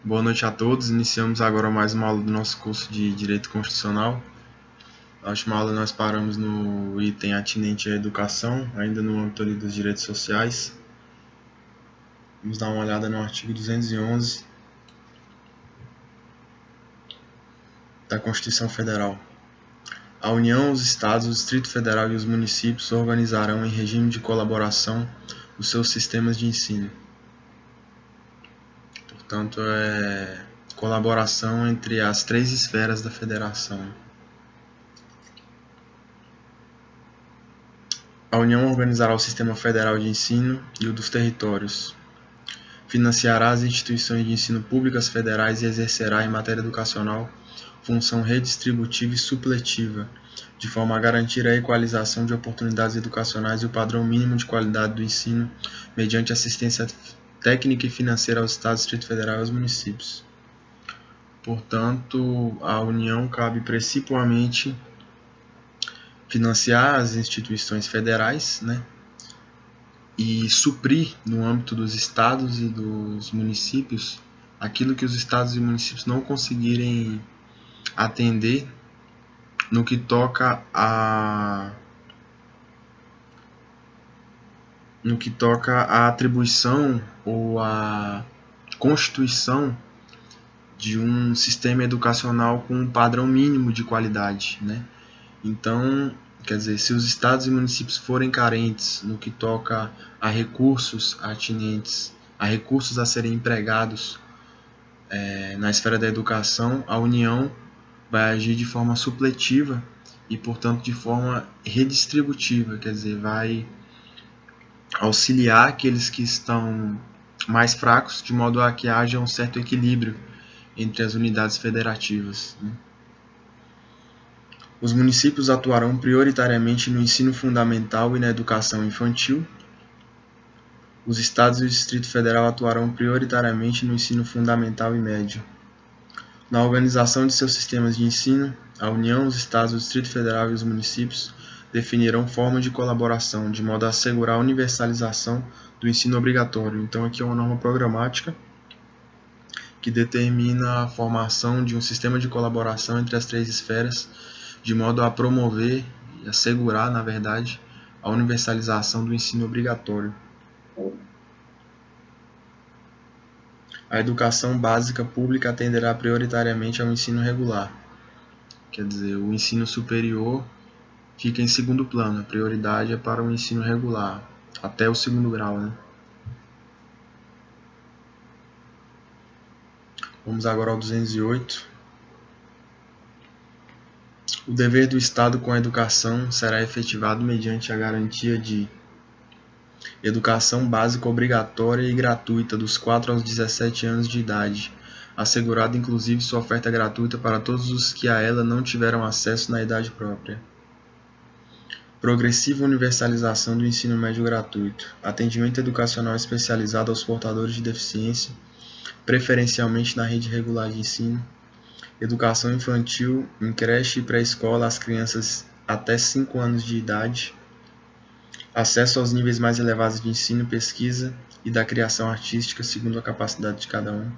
Boa noite a todos. Iniciamos agora mais uma aula do nosso curso de Direito Constitucional. Na última aula nós paramos no item atinente à educação, ainda no âmbito ali dos direitos sociais. Vamos dar uma olhada no artigo 211 da Constituição Federal. A União, os Estados, o Distrito Federal e os municípios organizarão em regime de colaboração os seus sistemas de ensino. Portanto, é colaboração entre as três esferas da federação. A União organizará o sistema federal de ensino e o dos territórios. Financiará as instituições de ensino públicas federais e exercerá, em matéria educacional, função redistributiva e supletiva, de forma a garantir a equalização de oportunidades educacionais e o padrão mínimo de qualidade do ensino, mediante assistência técnica e financeira aos Estados, Distrito Federal e aos municípios. Portanto, a União cabe principalmente financiar as instituições federais, e suprir, no âmbito dos estados e dos municípios, aquilo que os estados e municípios não conseguirem atender no que toca à atribuição ou à constituição de um sistema educacional com um padrão mínimo de qualidade, Então, quer dizer, se os estados e municípios forem carentes no que toca a recursos atinentes, a recursos a serem empregados na esfera da educação, a União vai agir de forma supletiva e, portanto, de forma redistributiva, quer dizer, vai auxiliar aqueles que estão mais fracos, de modo a que haja um certo equilíbrio entre as unidades federativas. Os municípios atuarão prioritariamente no ensino fundamental e na educação infantil. Os estados e o Distrito Federal atuarão prioritariamente no ensino fundamental e médio. Na organização de seus sistemas de ensino, a União, os estados, o Distrito Federal e os municípios definirão formas de colaboração, de modo a assegurar a universalização do ensino obrigatório. Então, aqui é uma norma programática que determina a formação de um sistema de colaboração entre as três esferas, de modo a promover e assegurar, na verdade, a universalização do ensino obrigatório. A educação básica pública atenderá prioritariamente ao ensino regular. Quer dizer, o ensino superior fica em segundo plano, a prioridade é para o ensino regular, até o segundo grau, Vamos agora ao 208. O dever do Estado com a educação será efetivado mediante a garantia de educação básica obrigatória e gratuita dos 4 aos 17 anos de idade, assegurada inclusive sua oferta gratuita para todos os que a ela não tiveram acesso na idade própria. Progressiva universalização do ensino médio gratuito, atendimento educacional especializado aos portadores de deficiência, preferencialmente na rede regular de ensino, educação infantil em creche e pré-escola às crianças até 5 anos de idade, acesso aos níveis mais elevados de ensino, pesquisa e da criação artística segundo a capacidade de cada um,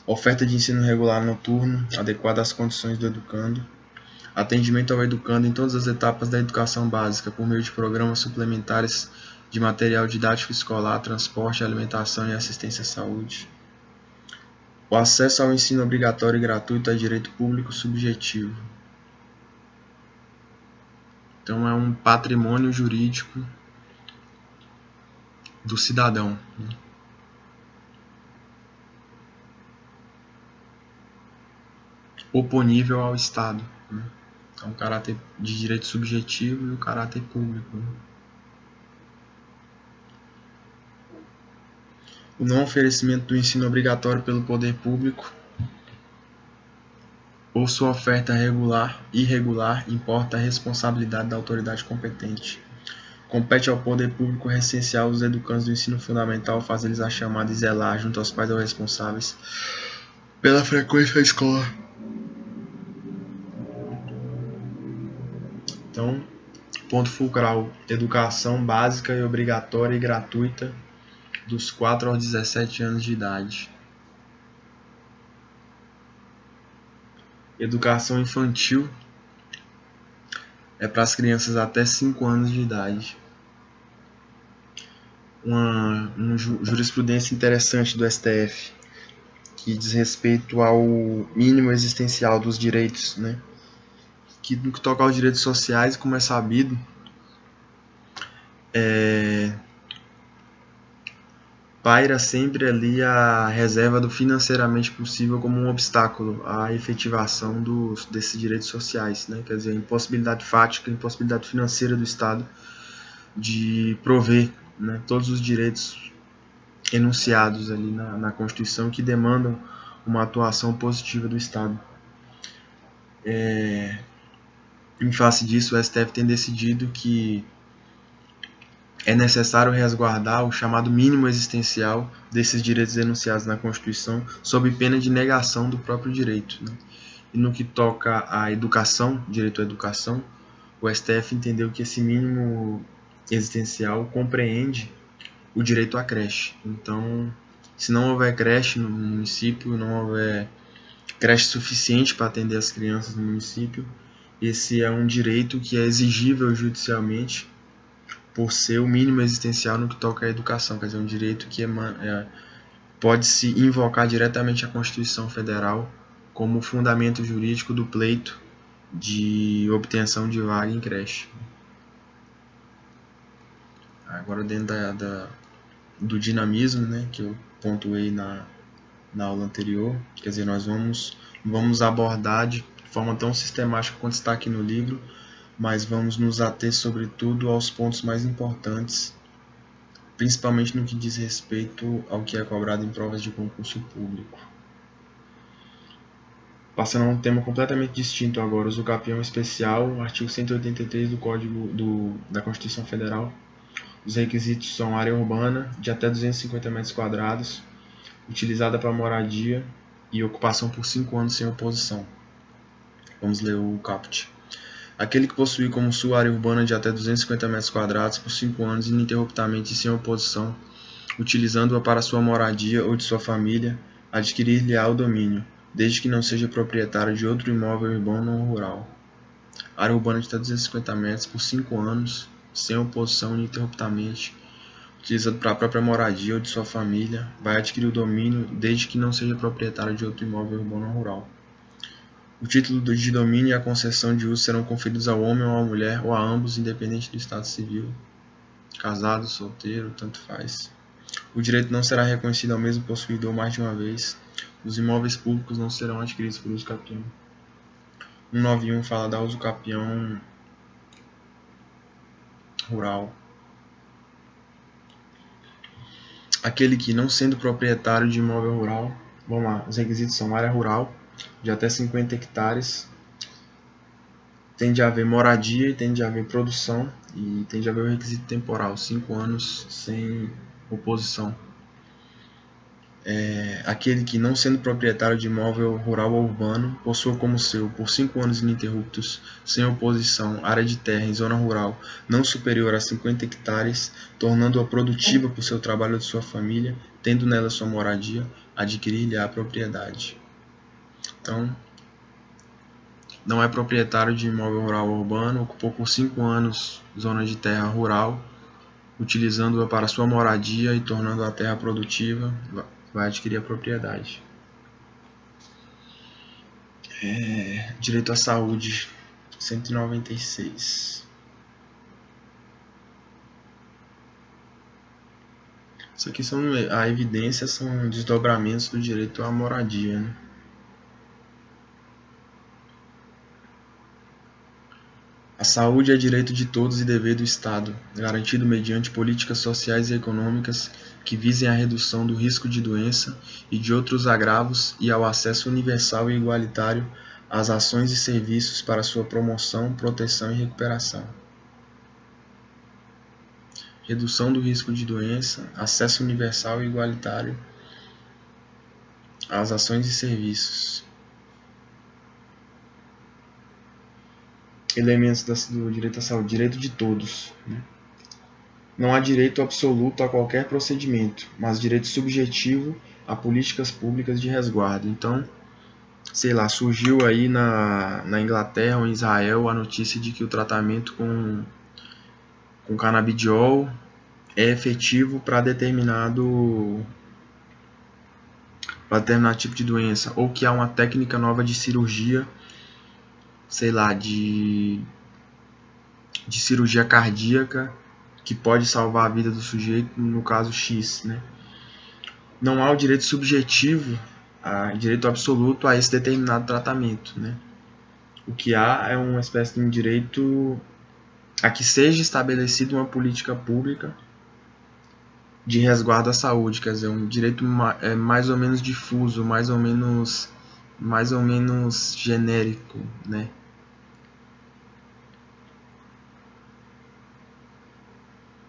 oferta de ensino regular noturno adequada às condições do educando, atendimento ao educando em todas as etapas da educação básica por meio de programas suplementares de material didático escolar, transporte, alimentação e assistência à saúde. O acesso ao ensino obrigatório e gratuito é direito público subjetivo. Então, é um patrimônio jurídico do cidadão. Oponível ao Estado. Então, o caráter de direito subjetivo e o caráter público. O não oferecimento do ensino obrigatório pelo poder público ou sua oferta irregular importa a responsabilidade da autoridade competente. Compete ao poder público recensear os educandos do ensino fundamental, fazer-lhes a chamada e zelar, junto aos pais ou responsáveis, pela frequência à escola. Então, ponto fulcral, educação básica e obrigatória e gratuita dos 4 aos 17 anos de idade. Educação infantil é para as crianças até 5 anos de idade. Uma jurisprudência interessante do STF que diz respeito ao mínimo existencial dos direitos, né? Que no que toca aos direitos sociais, como é sabido, paira sempre ali a reserva do financeiramente possível como um obstáculo à efetivação desses direitos sociais, né? Quer dizer, a impossibilidade fática, a impossibilidade financeira do Estado de prover, né, todos os direitos enunciados ali na Constituição que demandam uma atuação positiva do Estado. Em face disso, o STF tem decidido que é necessário resguardar o chamado mínimo existencial desses direitos enunciados na Constituição, sob pena de negação do próprio direito, né? E no que toca à educação, direito à educação, o STF entendeu que esse mínimo existencial compreende o direito à creche. Então, se não houver creche no município, não houver creche suficiente para atender as crianças no município, esse é um direito que é exigível judicialmente por ser o mínimo existencial no que toca à educação, quer dizer, um direito que pode-se invocar diretamente a Constituição Federal como fundamento jurídico do pleito de obtenção de vaga em creche. Agora, dentro do dinamismo, né, que eu pontuei na aula anterior, quer dizer, nós vamos abordar de forma tão sistemática quanto está aqui no livro, mas vamos nos ater, sobretudo, aos pontos mais importantes, principalmente no que diz respeito ao que é cobrado em provas de concurso público. Passando a um tema completamente distinto agora, uso capião especial, artigo 183 do Código da Constituição Federal. Os requisitos são área urbana de até 250 metros quadrados, utilizada para moradia e ocupação por 5 anos sem oposição. Vamos ler o caput. Aquele que possuir como sua área urbana de até 250 metros quadrados por 5 anos ininterruptamente e sem oposição, utilizando-a para sua moradia ou de sua família, adquirir-lhe-á o domínio, desde que não seja proprietário de outro imóvel urbano ou rural. Área urbana de até 250 metros por 5 anos, sem oposição ininterruptamente, utilizado para a própria moradia ou de sua família, vai adquirir o domínio desde que não seja proprietário de outro imóvel urbano ou rural. O título de domínio e a concessão de uso serão conferidos ao homem ou à mulher ou a ambos, independente do estado civil, casado, solteiro, tanto faz. O direito não será reconhecido ao mesmo possuidor mais de uma vez. Os imóveis públicos não serão adquiridos por uso capião. 191 fala da uso capião rural. Aquele que, não sendo proprietário de imóvel rural, vamos lá, os requisitos são área rural de até 50 hectares, tem de haver moradia e tem de haver produção e tem de haver o requisito temporal, 5 anos sem oposição. Aquele que, não sendo proprietário de imóvel rural ou urbano, possua como seu, por 5 anos ininterruptos, sem oposição, área de terra em zona rural não superior a 50 hectares, tornando-a produtiva por seu trabalho ou de sua família, tendo nela sua moradia, adquirir-lhe a propriedade. Então, não é proprietário de imóvel rural ou urbano, ocupou por 5 anos zona de terra rural, utilizando-a para sua moradia e tornando a terra produtiva, vai adquirir a propriedade. Direito à saúde, 196. Isso aqui a evidência são desdobramentos do direito à moradia, né? A saúde é direito de todos e dever do Estado, garantido mediante políticas sociais e econômicas que visem à redução do risco de doença e de outros agravos e ao acesso universal e igualitário às ações e serviços para sua promoção, proteção e recuperação. Redução do risco de doença, acesso universal e igualitário às ações e serviços. Elementos do direito à saúde, direito de todos, né? Não há direito absoluto a qualquer procedimento, mas direito subjetivo a políticas públicas de resguardo. Então, sei lá, surgiu aí na Inglaterra ou em Israel a notícia de que o tratamento com canabidiol é efetivo para determinado tipo de doença, ou que há uma técnica nova de cirurgia, sei lá, de cirurgia cardíaca que pode salvar a vida do sujeito no caso X, né? Não há o direito subjetivo, direito absoluto a esse determinado tratamento, né? O que há é uma espécie de um direito a que seja estabelecida uma política pública de resguardo à saúde, quer dizer, um direito mais ou menos difuso, mais ou menos genérico, né?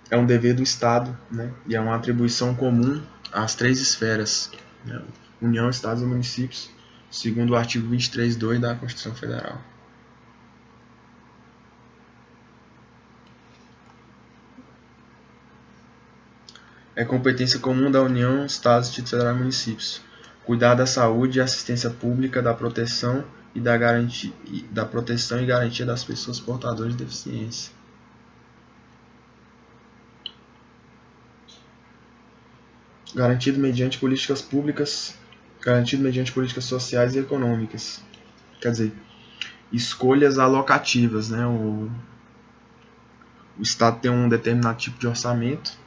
É um dever do Estado, né? E é uma atribuição comum às três esferas, né? União, Estados e Municípios, segundo o artigo 23(2) da Constituição Federal. É competência comum da União, Estados, Distrito Federal e Municípios cuidar da saúde e assistência pública, da proteção e garantia das pessoas portadoras de deficiência. Garantido mediante políticas sociais e econômicas. Quer dizer, escolhas alocativas, né? O Estado tem um determinado tipo de orçamento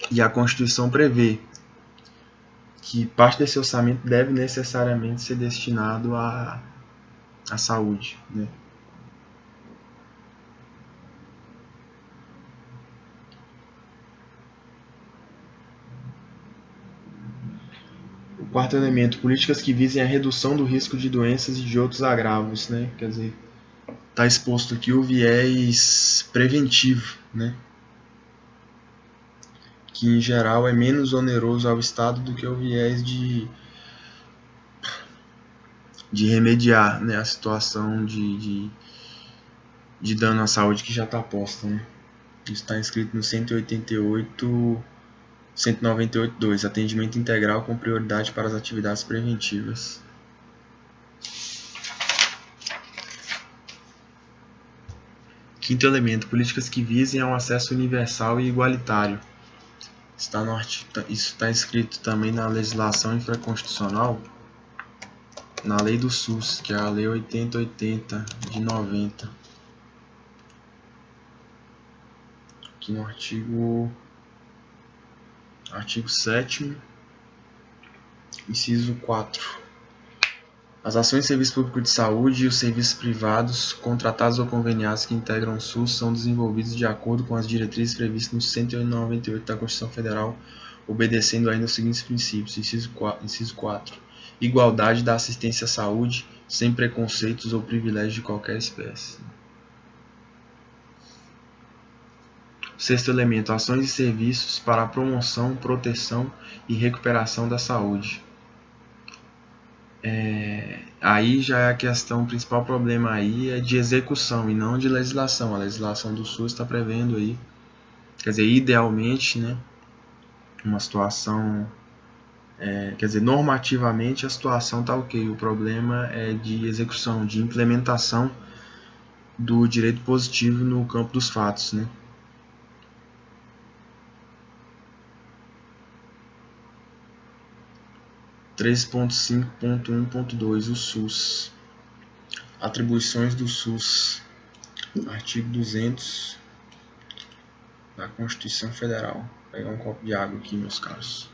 e a Constituição prevê que parte desse orçamento deve necessariamente ser destinado à saúde, né? O quarto elemento, políticas que visem a redução do risco de doenças e de outros agravos, né? Quer dizer, está exposto aqui o viés preventivo, né? Que em geral é menos oneroso ao Estado do que o viés de remediar, né, a situação de dano à saúde que já está posta, né? Isso está inscrito no 198.2, atendimento integral com prioridade para as atividades preventivas. Quinto elemento, políticas que visem ao acesso universal e igualitário. Isso está inscrito também na legislação infraconstitucional, na lei do SUS, que é a lei 8080 de 90. Aqui no artigo 7º, inciso 4. As ações de serviço público de saúde e os serviços privados, contratados ou conveniados que integram o SUS, são desenvolvidos de acordo com as diretrizes previstas no 198 da Constituição Federal, obedecendo ainda os seguintes princípios. Inciso 4. Igualdade da assistência à saúde, sem preconceitos ou privilégios de qualquer espécie. Sexto elemento, ações e serviços para a promoção, proteção e recuperação da saúde. Aí já é a questão, o principal problema aí é de execução e não de legislação. A legislação do SUS está prevendo aí, quer dizer, idealmente, né, uma situação, quer dizer, normativamente a situação está ok, o problema é de execução, de implementação do direito positivo no campo dos fatos, né. 3.5.1.2 o SUS. Atribuições do SUS. Artigo 200 da Constituição Federal. Vou pegar um copo de água aqui, meus caros.